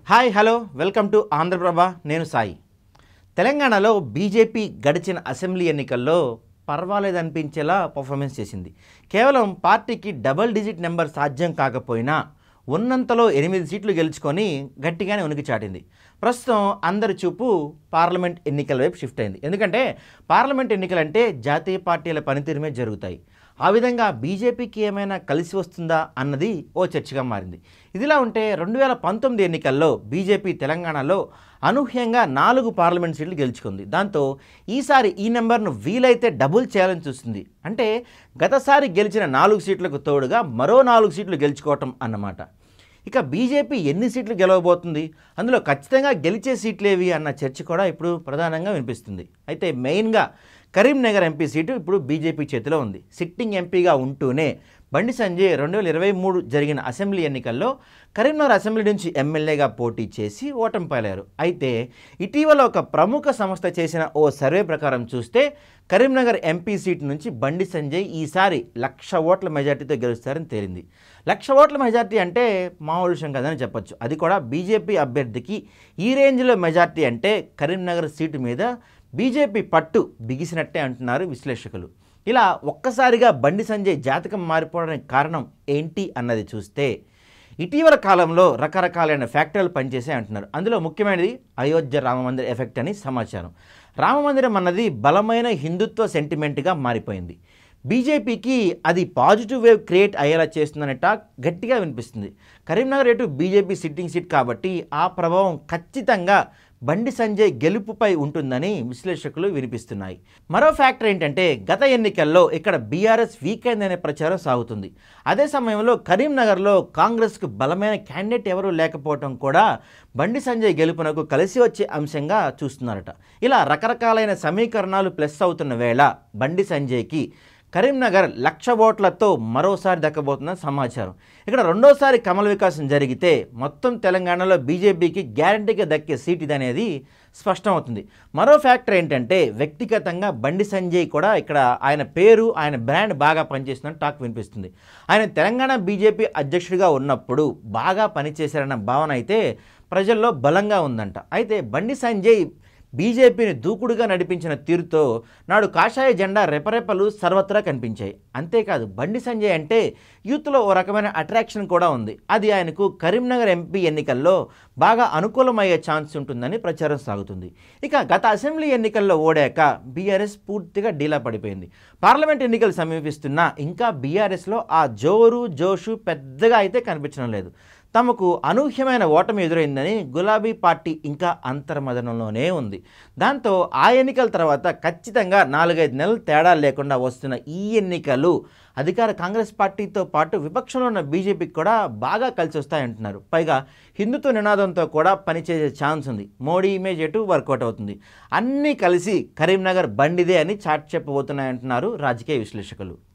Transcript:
Hi hello welcome to Andhraprabha నేను సాయి. తెలంగాణలో BJP గడిచిన అసెంబ్లీ ఎన్నికల్లో పర్వాలేదనిపించేలా పర్ఫార్మెన్స్ చేసింది. కేవలం పార్టీకి డబుల్ డిజిట్ నెంబర్ సాధ్యం కాకపోయినా ఉన్నంతలో 8 సీట్లు గెలుచుకొని గట్టిగానే ఉనికి చాటింది. ప్రస్తుతం అందరి చూపు పార్లమెంట్ ఎన్నికల వైపు షిఫ్ట్ అయింది. ఎందుకంటే పార్లమెంట్ ఎన్నికలంటే జాతీయ పార్టీల పనితీరుమే జరుగుతాయి. ఆ విధంగా బీజేపీకి ఏమైనా కలిసి వస్తుందా అన్నది ఓ చర్చగా మారింది. ఇదిలా ఉంటే 2019 ఎన్నికల్లో బీజేపీ తెలంగాణలో అనూహ్యంగా 4 పార్లమెంట్ సీట్లు గెలుచుకుంది. దాంతో ఈసారి ఈ నెంబర్ను వీలైతే డబుల్ చేయాలని చూస్తుంది. అంటే గతసారి గెలిచిన 4 సీట్లకు తోడుగా మరో 4 సీట్లు గెలుచుకోవటం అన్నమాట. ఇక బీజేపీ ఎన్ని సీట్లు గెలవబోతుంది, అందులో ఖచ్చితంగా గెలిచే సీట్లేవి అన్న చర్చ కూడా ఇప్పుడు ప్రధానంగా వినిపిస్తుంది. అయితే మెయిన్గా కరీంనగర్ ఎంపీ సీటు ఇప్పుడు బీజేపీ చేతిలో ఉంది. సిట్టింగ్ ఎంపీగా ఉంటూనే బండి సంజయ్ 2023 జరిగిన అసెంబ్లీ ఎన్నికల్లో కరీంనగర్ అసెంబ్లీ నుంచి ఎమ్మెల్యేగా పోటీ చేసి ఓటమి పాలయ్యారు. అయితే ఇటీవల ఒక ప్రముఖ సంస్థ చేసిన ఓ సర్వే ప్రకారం చూస్తే కరీంనగర్ ఎంపీ సీటు నుంచి బండి సంజయ్ ఈసారి 1,00,000 ఓట్ల మెజార్టీతో గెలుస్తారని తేలింది. 1,00,000 ఓట్ల మెజార్టీ అంటే మామూలు విషయం కదని చెప్పొచ్చు. అది కూడా బీజేపీ అభ్యర్థికి ఈ రేంజ్లో మెజార్టీ అంటే కరీంనగర్ సీటు మీద బీజేపీ పట్టు బిగిసినట్టే అంటున్నారు విశ్లేషకులు. ఇలా ఒక్కసారిగా బండి సంజయ్ జాతకం మారిపోవడానికి కారణం ఏంటి అన్నది చూస్తే ఇటీవల కాలంలో రకరకాలైన ఫ్యాక్టర్లు పనిచేసే అంటున్నారు. అందులో ముఖ్యమైనది అయోధ్య రామమందిర ఎఫెక్ట్ అని సమాచారం. రామమందిరం అన్నది బలమైన హిందుత్వ సెంటిమెంట్గా మారిపోయింది. బీజేపీకి అది పాజిటివ్ వేవ్ క్రియేట్ అయ్యేలా చేస్తుందనే టాక్ గట్టిగా వినిపిస్తుంది. కరీంనగర్ ఎటు బీజేపీ సిట్టింగ్ సీట్ కాబట్టి ఆ ప్రభావం ఖచ్చితంగా బండి సంజయ్ గెలుపుపై ఉంటుందని విశ్లేషకులు వినిపిస్తున్నాయి. మరో ఫ్యాక్టర్ ఏంటంటే గత ఎన్నికల్లో ఇక్కడ బీఆర్ఎస్ వీక్ అయిందనే ప్రచారం సాగుతుంది. అదే సమయంలో కరీంనగర్లో కాంగ్రెస్కు బలమైన క్యాండిడేట్ ఎవరూ లేకపోవడం కూడా బండి సంజయ్ గెలుపునకు కలిసి వచ్చే అంశంగా చూస్తున్నారట. ఇలా రకరకాలైన సమీకరణాలు ప్లస్ అవుతున్న వేళ బండి సంజయ్కి కరీంనగర్ 1,00,000 ఓట్లతో మరోసారి దక్కబోతుందని సమాచారం. ఇక్కడ రెండోసారి కమల్ వికాసం జరిగితే మొత్తం తెలంగాణలో బీజేపీకి గ్యారంటీగా దక్కే సీట్ ఇదనేది స్పష్టమవుతుంది. మరో ఫ్యాక్టర్ ఏంటంటే వ్యక్తిగతంగా బండి సంజయ్ కూడా ఇక్కడ ఆయన పేరు ఆయన బ్రాండ్ బాగా పనిచేస్తుందని టాక్ వినిపిస్తుంది. ఆయన తెలంగాణ బీజేపీ అధ్యక్షుడిగా ఉన్నప్పుడు బాగా పనిచేశారన్న భావన అయితే ప్రజల్లో బలంగా ఉందంట. అయితే బండి సంజయ్ బీజేపీని దూకుడుగా నడిపించిన తీరుతో నాడు కాషాయ జెండా రెపరెపలు సర్వత్రా కనిపించాయి. అంతేకాదు బండి సంజయ్ అంటే యూత్లో ఓ రకమైన అట్రాక్షన్ కూడా ఉంది. అది ఆయనకు కరీంనగర్ ఎంపీ ఎన్నికల్లో బాగా అనుకూలమయ్యే ఛాన్స్ ఉంటుందని ప్రచారం సాగుతుంది. ఇక గత అసెంబ్లీ ఎన్నికల్లో ఓడాక బీఆర్ఎస్ పూర్తిగా డీలా పడిపోయింది. పార్లమెంట్ ఎన్నికలు సమీపిస్తున్నా ఇంకా బీఆర్ఎస్లో ఆ జోషు పెద్దగా అయితే కనిపించడం లేదు. తమకు అనూహ్యమైన ఓటమి ఎదురైందని గులాబీ పార్టీ ఇంకా అంతర్మదనంలోనే ఉంది. దాంతో ఆ ఎన్నికల తర్వాత ఖచ్చితంగా 4-5 నెలలు తేడా లేకుండా వస్తున్న ఈ ఎన్నికలు అధికార కాంగ్రెస్ పార్టీతో పాటు విపక్షంలో ఉన్న బీజేపీకి కూడా బాగా కలిసి వస్తాయంటున్నారు. పైగా హిందుత్వ నినాదంతో కూడా పనిచేసే ఛాన్స్ ఉంది. మోడీ ఇమేజ్ ఎటు వర్కౌట్ అవుతుంది. అన్నీ కలిసి కరీంనగర్ బండిదే అని చాటి చెప్పబోతున్నాయంటున్నారు రాజకీయ విశ్లేషకులు.